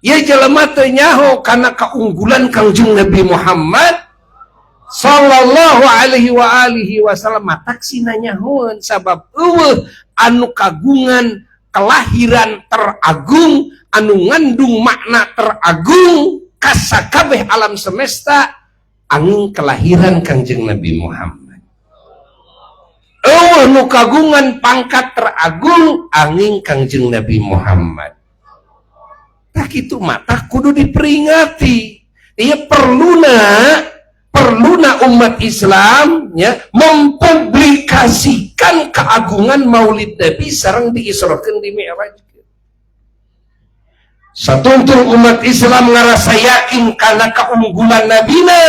Ya jelema teu nyaho kana kaunggulan Kangjeng Nabi Muhammad sallallahu alaihi wa alihi wasallam matak sina nyahoeun sabab eueuh anu kagungan kelahiran teragung anu ngandung makna teragung kasakabeh alam semesta angin kelahiran Kangjeng Nabi Muhammad. Eueuh nu kagungan pangkat teragung angin Kangjeng Nabi Muhammad. Tak itu mata kudu diperingati. Ia perluna umat Islam ya mempublikasikan keagungan Maulid Nabi sareng diisrokeun di Mi'raj. Satuntun umat Islam ngarasa yakin karena keunggulan nabina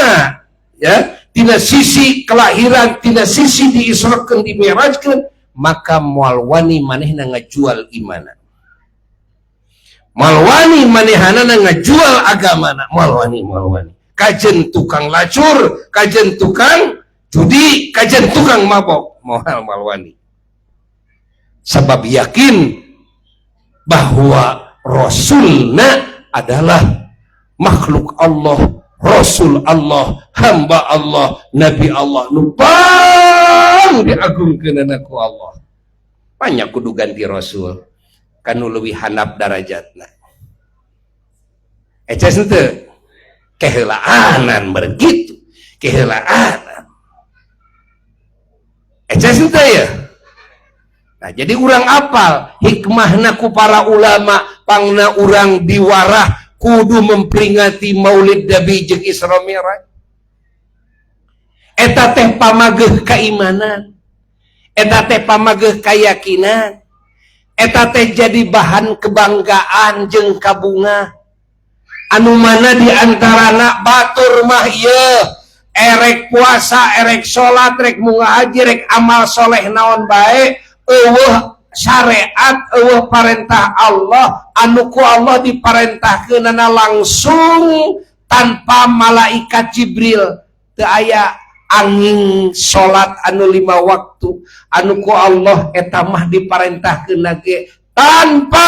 ya, tina sisi kelahiran, tina sisi diisrokeun di Mi'rajkeun, maka moal wani manehna ngajual imanna. Malwani manehanana ngajual agamana, malwani kajen tukang lacur, kajen tukang judi, kajen tukang mabok, malwani. Sebab yakin bahwa Rasulna adalah makhluk Allah, Rasul Allah, hamba Allah, Nabi Allah, nupang diagungkeun ku Allah. Banyak kudu ganti Rasul kanu leuwih handap darajatna. Eces henteu keheulaanan begitu, keheulaanan. Eces henteu ya. Nah, jadi urang apal hikmahna ku para ulama pangna urang diwarah kudu memperingati Maulid Nabi jeung Isra Mi'raj. Eta teh pamageuh keimanan, eta teh pamageuh keyakinan, eta teh jadi bahan kebanggaan jeung kabunga. Anu mana diantarana batur mah ieu erek puasa, erek salat, erek munga haji, erek amal soleh naon bae, eueuh syariat, eueuh perintah Allah anu ku Allah diparentahkeunana langsung tanpa malaikat Jibril. Teu aya angin salat anu 5 waktu anu ku Allah eta mah diparentahkeun ge tanpa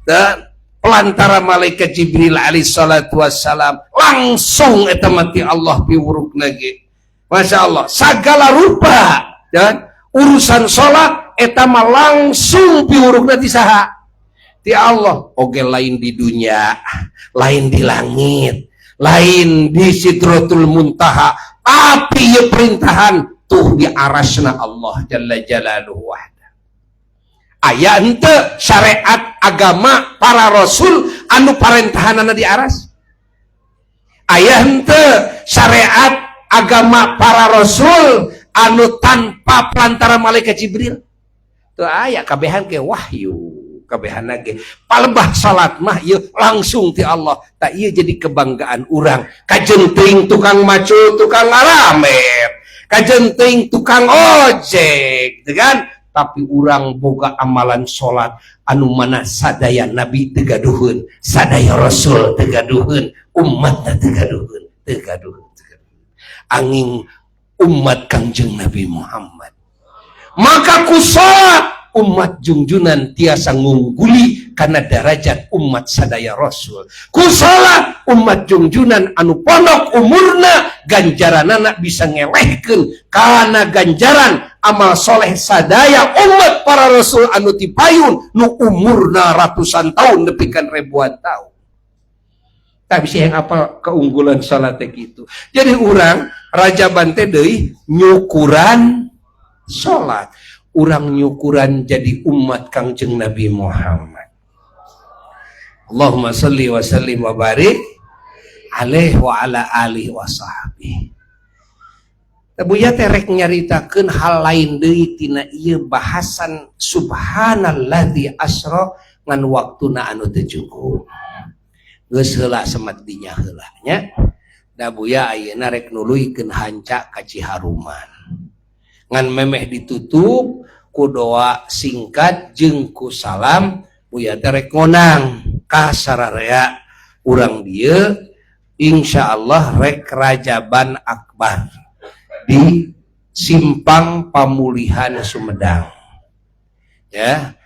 dan pelantara malaikat Jibril alaihi salatu wassalam, langsung eta mati Allah piwurukna ge. Masya Allah, segala rupa dan urusan salat eta mah langsung piwurukna ti saha? Ti Allah. Oge lain di dunia, lain di langit, lain di Sidratul Muntaha, tapi ieu perintahan tuh di arasna Allah jalla jalaluhu wahda. Aya henteu syariat agama para rasul anu parentahanana di aras? Aya henteu syariat agama para rasul anu tanpa pelantara malaikat Jibril? Teu aya, kabehan ke wahyu, kabehanna ge palebah salat mah ieu langsung ti Allah. Tak ieu jadi kebanggaan urang. Kajen teuing tukang macul, tukang ngaramer, kajen teuing tukang ojek, kan? Tapi urang boga amalan salat anu mana sadaya nabi teu gaduheun, sadaya rasul teu gaduheun, umatna teu gaduheun. Angin umat Kangjeng Nabi Muhammad. Maka ku salat umat junjunan tiasa ngungguli karena derajat umat sadaya Rasul. Ku salat umat junjunan anu pondok umurna ganjaranana bisa ngelehkeun kana ganjaran amal soleh sadaya umat para Rasul anu tipayun nu umurna ratusan tahun nepikan ribuan tahun. Tak bisa yang apa keunggulan salat gitu. Jadi orang raja bante deui nyukuran salat. Orang nyukuran jadi umat Kangjeng Nabi Muhammad. Allahumma salli wa sallim wa barik alaihi wa ala alihi wa sahbihi. Tabuya terek nyaritakeun hal lain deui tina ieu bahasan subhanalladzi asra ngan waktuna anu teu cukup. Geus heula semet dinya heula nya. Da buya ayeuna rek nuluykeun hanca ka Ciharuman. Ngan memeh ditutup ku doa singkat jeung ku salam buya teh rek ngonang ka sararea urang dieu insyaallah rek Rajaban Akbar di Simpang Pamulihan Sumedang. Ya,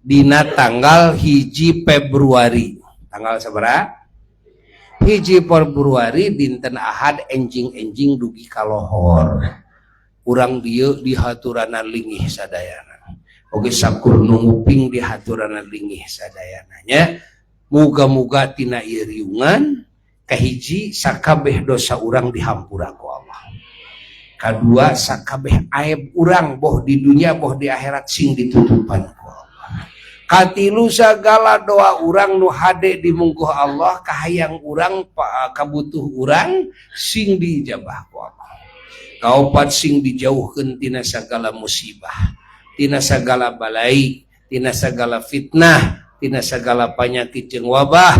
dina tanggal 1 Februari. Tanggal sabaraha? 1 Februari dinten Ahad enjing-enjing dugi kalohor. Urang dieu dihaturanan lingih sadayana. Oge sakur nu nguping dihaturanan lingih sadayana nya. Muga-muga tina ieu riungan kahiji sakabeh dosa urang dihampura ku Allah. Kadua sakabeh aib urang boh di dunia boh di akhirat sing ditutupan ku Allah. Katilu sagala doa urang nu hade di mungkuh Allah kahayang urang kabutuh urang sing diijabah ku Allah. Kaopat sing dijauhkeun tina sagala musibah, tina sagala balai, tina sagala fitnah, tina sagala panyakit jeung wabah,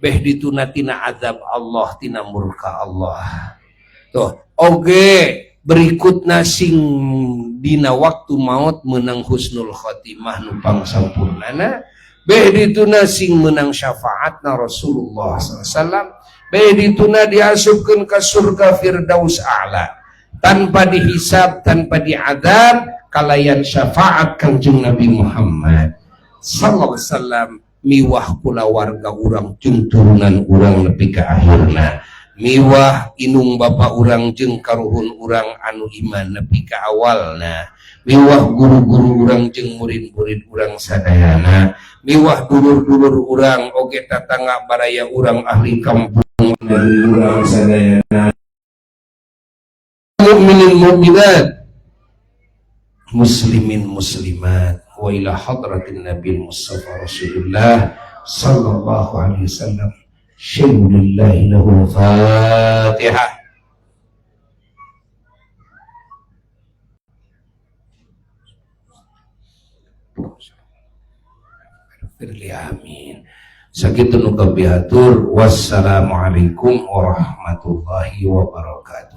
beh dituna tina azab Allah, tina murka Allah. Tuh, oge berikutna sing dina waktu maut menang husnul khotimah nu pangsampurnana, beh dituna sing menang syafaatna Rasulullah SAW, beh dituna diasupkeun ka surga Firdaus A'la tanpa dihisab, tanpa diadab, kalayan syafaat Kangjeng Nabi Muhammad sallallahu alaihi wasallam miwah kula warga urang jeung turunan urang nepi ka akhirna. Miwah inung bapa urang jeung karuhun urang anu iman nepi ka awalna. Miwah guru-guru urang jeung murid-murid urang sadayana. Miwah dulur-dulur urang oge tatangga baraya urang ahli kampung dari urang sadayana. Mukminin mukminat, muslimin muslimat, wa ila hadratin Nabi Mustafa Rasulullah sallallahu alaihi wasallam. Syai'ulillahi lahu Fatihah. Amin. Sakitu nu kabihatur. Wassalamualaikum warahmatullahi wabarakatuh.